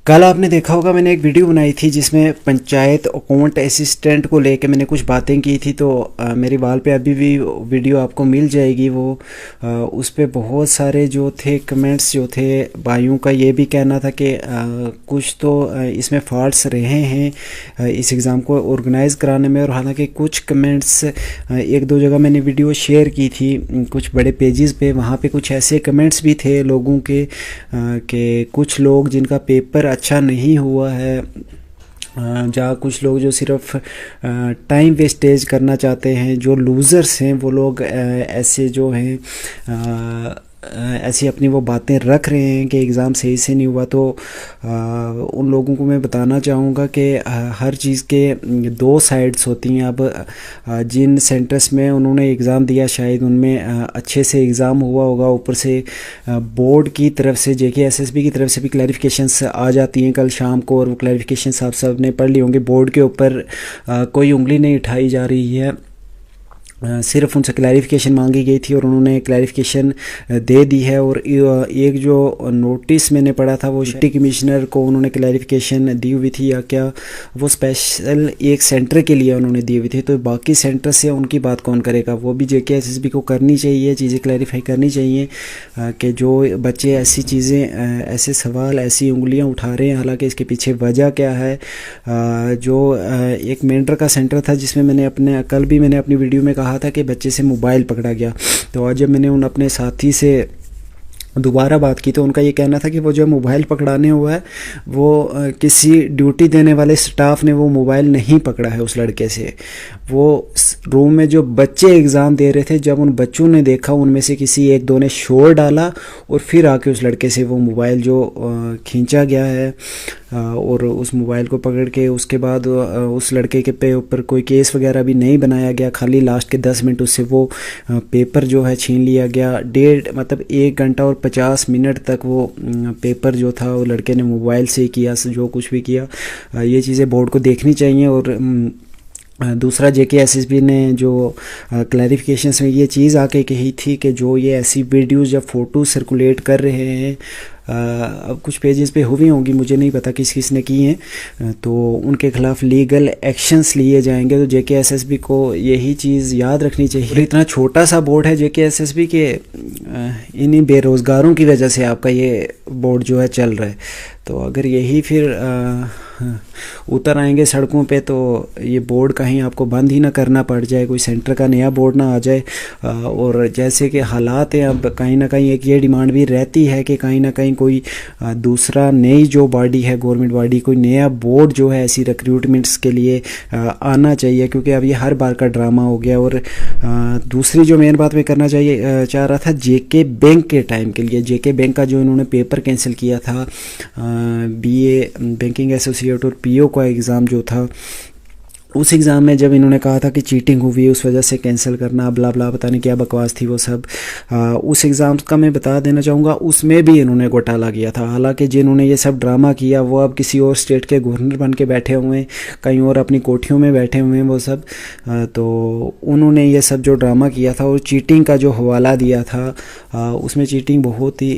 कल आपने देखा होगा मैंने एक वीडियो बनाई थी जिसमें पंचायत अकाउंट असिस्टेंट को लेके मैंने कुछ बातें की थी। तो मेरे वाल पे अभी भी वीडियो आपको मिल जाएगी। वो उस पे बहुत सारे जो थे कमेंट्स जो थे भाइयों का ये भी कहना था कि कुछ तो इसमें फॉल्ट्स रहे हैं इस एग्ज़ाम को ऑर्गेनाइज़ कराने में। और हालांकि कुछ कमेंट्स एक दो जगह मैंने वीडियो शेयर की थी कुछ बड़े पेजेस पे, वहाँ पे कुछ ऐसे कमेंट्स भी थे लोगों के कि कुछ लोग जिनका पेपर अच्छा नहीं हुआ है, जहाँ कुछ लोग जो सिर्फ टाइम वेस्टेज करना चाहते हैं, जो लूज़र्स हैं वो लोग ऐसे जो हैं ऐसी अपनी वो बातें रख रहे हैं कि एग्ज़ाम सही से नहीं हुआ। तो उन लोगों को मैं बताना चाहूँगा कि हर चीज़ के दो साइड्स होती हैं। अब जिन सेंटर्स में उन्होंने एग्ज़ाम दिया शायद उनमें अच्छे से एग्ज़ाम हुआ होगा, ऊपर से बोर्ड की तरफ से JKSSB की तरफ से भी क्लैरिफिकेशंस आ जाती हैं कल शाम को, और वो क्लैरिफिकेशंस आप सब ने पढ़ ली होंगे। बोर्ड के ऊपर कोई उंगली नहीं उठाई जा रही है, सिर्फ उनसे क्लैरिफिकेशन मांगी गई थी और उन्होंने क्लैरिफिकेशन दे दी है। और एक जो नोटिस मैंने पढ़ा था वो डिप्टी कमिश्नर को उन्होंने क्लैरिफिकेशन दी हुई थी, या क्या वो स्पेशल एक सेंटर के लिए उन्होंने दी हुई थी। तो बाकी सेंटर से उनकी बात कौन करेगा, वो भी JKSSB को करनी चाहिए, चीज़ें क्लैरिफाई करनी चाहिए कि जो बच्चे ऐसी चीज़ें ऐसे सवाल ऐसी उंगलियां उठा रहे हैं, हालांकि इसके पीछे वजह क्या है। जो एक मेंढर का सेंटर था जिसमें मैंने कल भी मैंने अपनी वीडियो में कहा था कि बच्चे से मोबाइल पकड़ा गया। तो आज जब मैंने उन अपने साथी से दोबारा बात की तो उनका ये कहना था कि वो जो मोबाइल पकड़ाने हुआ है वो किसी ड्यूटी देने वाले स्टाफ ने वो मोबाइल नहीं पकड़ा है उस लड़के से। वो रूम में जो बच्चे एग्ज़ाम दे रहे थे, जब उन बच्चों ने देखा उनमें से किसी एक दो ने शोर डाला और फिर आके उस लड़के से वो मोबाइल जो खींचा गया है और उस मोबाइल को पकड़ के उसके बाद उस लड़के के पे ऊपर कोई केस वगैरह भी नहीं बनाया गया, खाली लास्ट के 10 मिनट उससे वो पेपर जो है छीन लिया गया। मतलब 1 घंटा और 50 मिनट तक वो पेपर जो था वो लड़के ने मोबाइल से किया, जो कुछ भी किया। ये चीज़ें बोर्ड को देखनी चाहिए। और दूसरा JKSSB ने जो क्लैरिफिकेशंस में ये चीज़ आके कही थी कि जो ये ऐसी वीडियोज़ या फ़ोटो सर्कुलेट कर रहे हैं, अब कुछ पेजेस पे हुई होंगी, मुझे नहीं पता किस किस ने की हैं, तो उनके ख़िलाफ़ लीगल एक्शंस लिए जाएंगे। तो JKSSB को यही चीज़ याद रखनी चाहिए। इतना छोटा सा बोर्ड है JKSSB के, इन्हीं बेरोज़गारों की वजह से आपका ये बोर्ड जो है चल रहा है। तो अगर यही फिर उतर आएंगे सड़कों पे तो ये बोर्ड कहीं आपको बंद ही ना करना पड़ जाए, कोई सेंटर का नया बोर्ड ना आ जाए। और जैसे कि हालात हैं अब कहीं ना कहीं एक ये डिमांड भी रहती है कि कहीं ना कहीं कोई दूसरा नई जो बॉडी है गवर्नमेंट बॉडी, कोई नया बोर्ड जो है ऐसी रिक्रूटमेंट्स के लिए आना चाहिए, क्योंकि अब ये हर बार का ड्रामा हो गया। और दूसरी जो मेन बात मैं करना चाह रहा था JK बैंक के टाइम के लिए, JK बैंक का जो इन्होंने पेपर कैंसिल किया था, BA बैंकिंग एसोसिएट और PO का एग्ज़ाम जो था, उस एग्ज़ाम में जब इन्होंने कहा था कि चीटिंग हुई उस वजह से कैंसिल करना, ब्ला ब्ला पता नहीं क्या बकवास थी वो सब। उस एग्ज़ाम का मैं बता देना चाहूँगा उसमें भी इन्होंने घोटाला किया था। हालांकि जिन्होंने ये सब ड्रामा किया वो अब किसी और स्टेट के गवर्नर बन के बैठे हुए हैं, कहीं और अपनी कोठियों में बैठे हुए हैं वो सब। तो उन्होंने ये सब जो ड्रामा किया था और चीटिंग का जो हवाला दिया था उसमें चीटिंग बहुत ही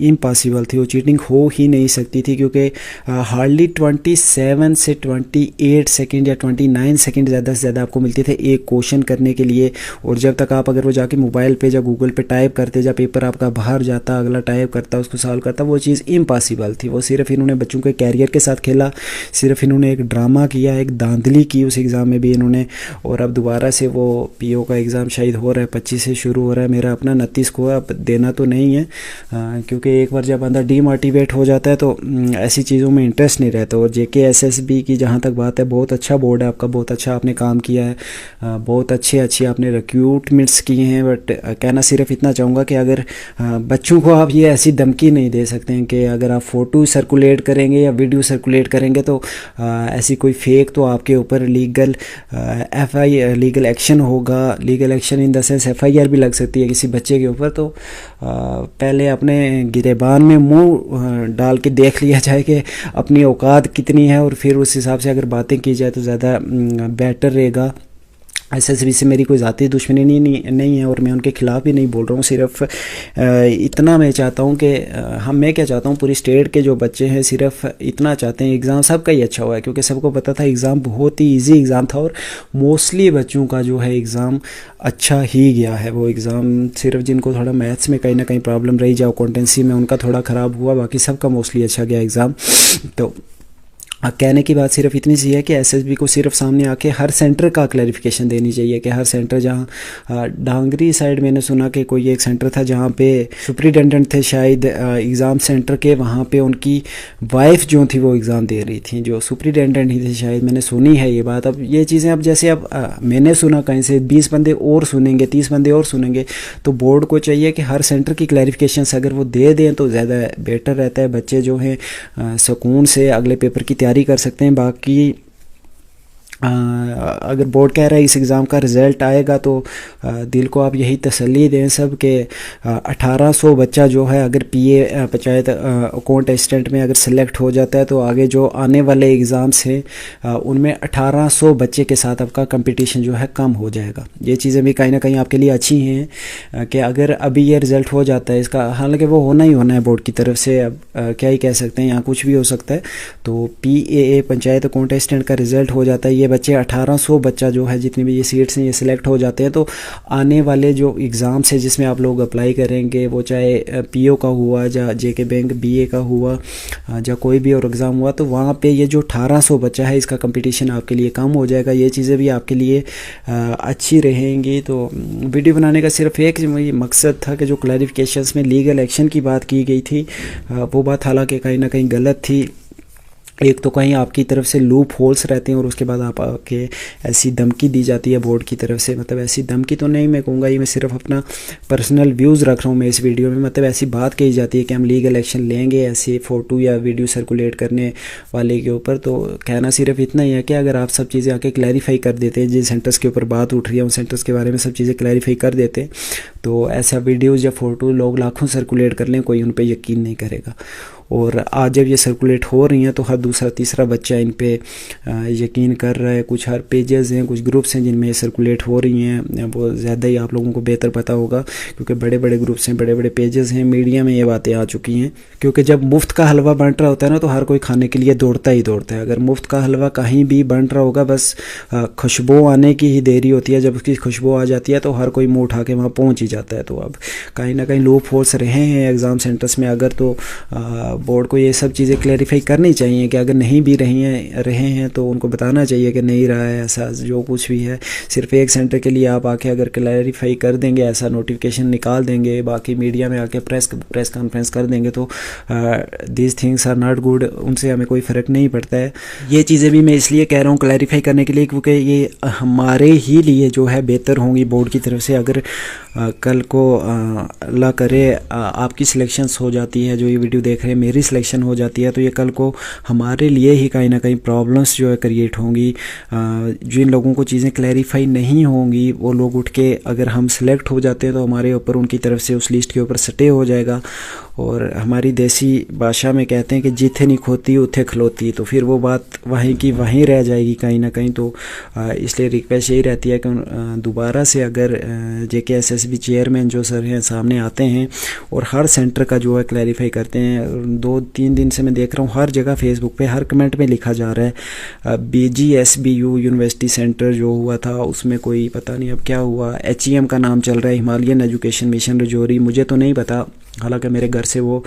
इम्पॉसिबल थी, वो चीटिंग हो ही नहीं सकती थी, क्योंकि हार्डली 27 से 28 सेकेंड या 29 सेकंड ज़्यादा से ज़्यादा आपको मिलते थे एक क्वेश्चन करने के लिए। और जब तक आप अगर वो जाके मोबाइल पे या गूगल पे टाइप करते, जब पेपर आपका बाहर जाता, अगला टाइप करता, उसको सॉल्व करता, वो चीज़ इम्पॉसिबल थी। वो सिर्फ इन्होंने बच्चों के कैरियर के साथ खेला, सिर्फ इन्होंने एक ड्रामा किया, एक धांधली की उस एग्ज़ाम में भी इन्होंने। और अब दोबारा से वो PO का एग्ज़ाम शायद हो रहा है 25 से शुरू हो रहा है, मेरा अपना 29 को है। अब देना तो नहीं है क्योंकि एक बार जब बंदा डीमोटिवेट हो जाता है तो ऐसी चीज़ों में इंटरेस्ट नहीं रहता। और JKSSB की जहाँ तक बात है, बहुत अच्छा बोर्ड है आपका, बहुत अच्छा आपने काम किया है, बहुत अच्छे आपने रिक्रूटमेंट्स किए हैं। बट कहना सिर्फ इतना चाहूँगा कि अगर बच्चों को आप ये ऐसी धमकी नहीं दे सकते हैं कि अगर आप फ़ोटो सर्कुलेट करेंगे या वीडियो सर्कुलेट करेंगे तो ऐसी कोई फेक, तो आपके ऊपर लीगल लीगल एक्शन होगा। Legal action in the sense FIR भी लग सकती है किसी बच्चे के ऊपर। तो पहले अपने गिरेबान में मुंह डाल के देख लिया जाए कि अपनी औकात कितनी है, और फिर उस हिसाब से अगर बातें की जाए तो ज़्यादा बेटर रहेगा। एसएसबी से मेरी कोई ज़ाती दुश्मनी नहीं है और मैं उनके ख़िलाफ़ भी नहीं बोल रहा हूँ। सिर्फ इतना मैं चाहता हूँ कि मैं क्या चाहता हूँ, पूरी स्टेट के जो बच्चे हैं सिर्फ इतना चाहते हैं एग्ज़ाम सबका ही अच्छा हुआ है, क्योंकि सबको पता था एग्ज़ाम बहुत ही इजी एग्ज़ाम था और मोस्टली बच्चों का जो है एग्ज़ाम अच्छा ही गया है। वो एग्ज़ाम सिर्फ जिनको थोड़ा मैथ्स में कहीं ना कहीं प्रॉब्लम रही, जाओ अकाउंटेंसी में उनका थोड़ा ख़राब हुआ, बाकी सबका मोस्टली अच्छा गया एग्ज़ाम। तो कहने की बात सिर्फ इतनी सी है कि एसएसबी को सिर्फ सामने आके हर सेंटर का क्लैरिफिकेशन देनी चाहिए कि हर सेंटर, जहाँ डांगरी साइड मैंने सुना कि कोई एक सेंटर था जहाँ पे सुपरिटेंडेंट थे शायद एग्ज़ाम सेंटर के, वहाँ पे उनकी वाइफ जो थी वो एग्ज़ाम दे रही थी, जो सुपरिटेंडेंट ही थे शायद, मैंने सुनी है ये बात। अब ये चीज़ें अब जैसे अब मैंने सुना कहीं से 20 बंदे और सुनेंगे, 30 बंदे और सुनेंगे, तो बोर्ड को चाहिए कि हर सेंटर की क्लैरिफिकेशन अगर वो दे दें तो ज़्यादा बेटर रहता है। बच्चे जो हैं सुकून से अगले पेपर की तैयारी कर सकते हैं। बाकी अगर बोर्ड कह रहा है इस एग्ज़ाम का रिज़ल्ट आएगा तो दिल को आप यही तसल्ली दें सब के 1800 बच्चा जो है अगर पीए पंचायत अकाउंट असिस्टेंट में अगर सेलेक्ट हो जाता है तो आगे जो आने वाले एग्ज़ाम्स हैं उनमें 1800 बच्चे के साथ आपका कंपटीशन जो है कम हो जाएगा। ये चीज़ें भी कहीं ना कहीं आपके लिए अच्छी हैं कि अगर अभी ये रिज़ल्ट हो जाता है इसका, हालांकि वो होना ही होना है बोर्ड की तरफ से, अब क्या ही कह सकते हैं, यहाँ कुछ भी हो सकता है। तो पीए पंचायत अकाउंट असिस्टेंट का रिज़ल्ट हो जाता है, ये बच्चे 1800 बच्चा जो है जितनी भी ये सीट्स हैं ये सिलेक्ट हो जाते हैं, तो आने वाले जो एग्ज़ाम्स है जिसमें आप लोग अप्लाई करेंगे, वो चाहे पीओ का हुआ या जेके बैंक बीए का हुआ या कोई भी और एग्ज़ाम हुआ, तो वहाँ पे ये जो 1800 बच्चा है इसका कंपटीशन आपके लिए कम हो जाएगा। ये चीज़ें भी आपके लिए अच्छी रहेंगी। तो वीडियो बनाने का सिर्फ एक मकसद था कि जो क्लैरिफिकेशंस में लीगल एक्शन की बात की गई थी वो बात हालांकि कहीं ना कहीं गलत थी। एक तो कहीं आपकी तरफ से लूप होल्स रहते हैं और उसके बाद आपके ऐसी धमकी दी जाती है बोर्ड की तरफ से, मतलब ऐसी धमकी तो नहीं मैं कहूँगा, ये मैं सिर्फ अपना पर्सनल व्यूज़ रख रहा हूँ मैं इस वीडियो में, मतलब ऐसी बात कही जाती है कि हम लीगल एक्शन लेंगे ऐसे फ़ोटो या वीडियो सर्कुलेट करने वाले के ऊपर। तो कहना सिर्फ इतना ही है कि अगर आप सब चीज़ें आके क्लैरिफाई कर देते हैं, जिन सेंटर्स के ऊपर बात उठ रही है उन सेंटर्स के बारे में सब चीज़ें क्लैरिफाई कर देते, तो ऐसा वीडियोज़ या फ़ोटो लोग लाखों सर्कुलेट कर लें, कोई उन पर यकीन नहीं करेगा। और आज जब ये सर्कुलेट हो रही हैं तो हर दूसरा तीसरा बच्चा इन पे यकीन कर रहा है। कुछ हर पेजेस हैं, कुछ ग्रुप्स हैं जिनमें ये सर्कुलेट हो रही हैं, वो ज़्यादा ही आप लोगों को बेहतर पता होगा क्योंकि बड़े बड़े ग्रुप्स हैं, बड़े बड़े पेजेस हैं, मीडिया में ये बातें आ चुकी हैं। क्योंकि जब मुफ्त का हलवा बन रहा होता है ना तो हर कोई खाने के लिए दौड़ता ही दौड़ता है। अगर मुफ्त का हलवा कहीं भी बन रहा होगा बस खुशबू आने की ही देरी होती है, जब उसकी खुशबू आ जाती है तो हर कोई मुँह उठा के वहाँ पहुँच ही जाता है। तो अब कहीं ना कहीं लूप होल्स रहे हैं एग्ज़ाम सेंटर्स में, अगर तो बोर्ड को ये सब चीज़ें क्लैरिफाई करनी चाहिए कि अगर नहीं भी रहे हैं तो उनको बताना चाहिए कि नहीं रहा है ऐसा जो कुछ भी है। सिर्फ एक सेंटर के लिए आप आके अगर क्लैरिफाई कर देंगे, ऐसा नोटिफिकेशन निकाल देंगे, बाकी मीडिया में आके प्रेस कॉन्फ्रेंस कर देंगे तो these things are not good, उनसे हमें कोई फ़र्क नहीं पड़ता है। ये चीज़ें भी मैं इसलिए कह रहा हूँ क्लैरिफाई करने के लिए क्योंकि ये हमारे ही लिए जो है बेहतर होंगी बोर्ड की तरफ से। अगर कल को अल्लाह करे आपकी सिलेक्शंस हो जाती है, जो ये वीडियो देख रहे हैं मेरी सिलेक्शन हो जाती है, तो ये कल को हमारे लिए ही कहीं ना कहीं प्रॉब्लम्स जो है क्रिएट होंगी। जिन लोगों को चीज़ें क्लैरिफाई नहीं होंगी वो लोग उठ के अगर हम सिलेक्ट हो जाते हैं तो हमारे ऊपर उनकी तरफ से उस लिस्ट के ऊपर सटे हो जाएगा। और हमारी देसी भाषा में कहते हैं कि जिथे नहीं खोती उथे खलोती, तो फिर वो बात वहीं की वहीं रह जाएगी कहीं ना कहीं। तो इसलिए रिक्वेस्ट यही रहती है कि दोबारा से अगर JKSSB चेयरमैन जो सर हैं सामने आते हैं और हर सेंटर का जो है क्लैरिफाई करते हैं। 2-3 दिन से मैं देख रहा हूँ हर जगह फेसबुक पे हर कमेंट में लिखा जा रहा है BGSBU यूनिवर्सिटी सेंटर जो हुआ था उसमें कोई पता नहीं अब क्या हुआ, HEM का नाम चल रहा है, हिमालयन एजुकेशन मिशन रजौरी, मुझे तो नहीं पता, हालांकि मेरे घर से वो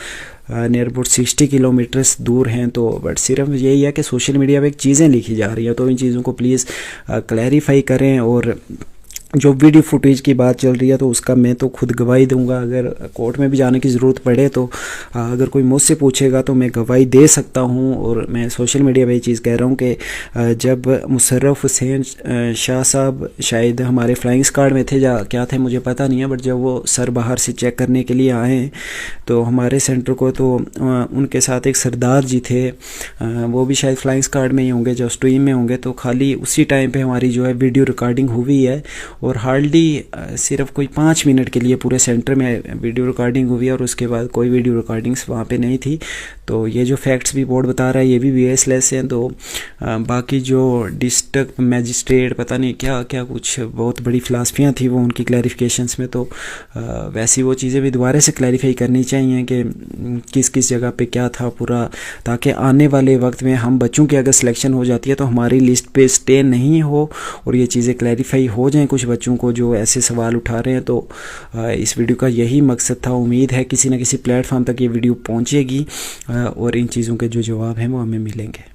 नियर अबाउट 60 किलोमीटर्स दूर हैं। तो बट सिर्फ यही है कि सोशल मीडिया पे चीज़ें लिखी जा रही हैं, तो इन चीज़ों को प्लीज़ क्लैरिफाई करें। और जो वीडियो फुटेज की बात चल रही है तो उसका मैं तो खुद गवाही दूंगा, अगर कोर्ट में भी जाने की ज़रूरत पड़े तो अगर कोई मुझसे पूछेगा तो मैं गवाही दे सकता हूं। और मैं सोशल मीडिया पे ये चीज़ कह रहा हूं कि जब मुशर्रफ हुसैन शाह साहब शायद हमारे फ्लाइंग स्क्वाड में थे या क्या थे मुझे पता नहीं है, बट जब वो सर बाहर से चेक करने के लिए आए तो हमारे सेंटर को, तो उनके साथ एक सरदार जी थे, वो भी शायद फ्लाइंग स्क्वाड में ही होंगे, जो स्ट्रीम में होंगे, तो खाली उसी टाइम पर हमारी जो है वीडियो रिकॉर्डिंग हुई है और हार्डली सिर्फ कोई 5 मिनट के लिए पूरे सेंटर में वीडियो रिकॉर्डिंग हुई है और उसके बाद कोई वीडियो रिकॉर्डिंग्स वहाँ पे नहीं थी। तो ये जो फैक्ट्स भी बोर्ड बता रहा है ये भी बेसलेस हैं। तो बाकी जो डिस्ट्रिक्ट मैजिस्ट्रेट पता नहीं क्या क्या कुछ बहुत बड़ी फ़िलासफ़ियाँ थी वो उनकी क्लैरिफिकेशंस में, तो वैसी वो चीज़ें भी दोबारा से क्लैरिफाई करनी चाहिए कि किस किस जगह पे क्या था पूरा, ताकि आने वाले वक्त में हम बच्चों की अगर सिलेक्शन हो जाती है तो हमारी लिस्ट पे स्टे नहीं हो और ये चीज़ें क्लैरिफाई हो जाएं कुछ बच्चों को जो ऐसे सवाल उठा रहे हैं। तो इस वीडियो का यही मकसद था। उम्मीद है किसी न किसी प्लेटफॉर्म तक ये वीडियो पहुँचेगी और इन चीज़ों के जो जवाब हैं वो हमें मिलेंगे।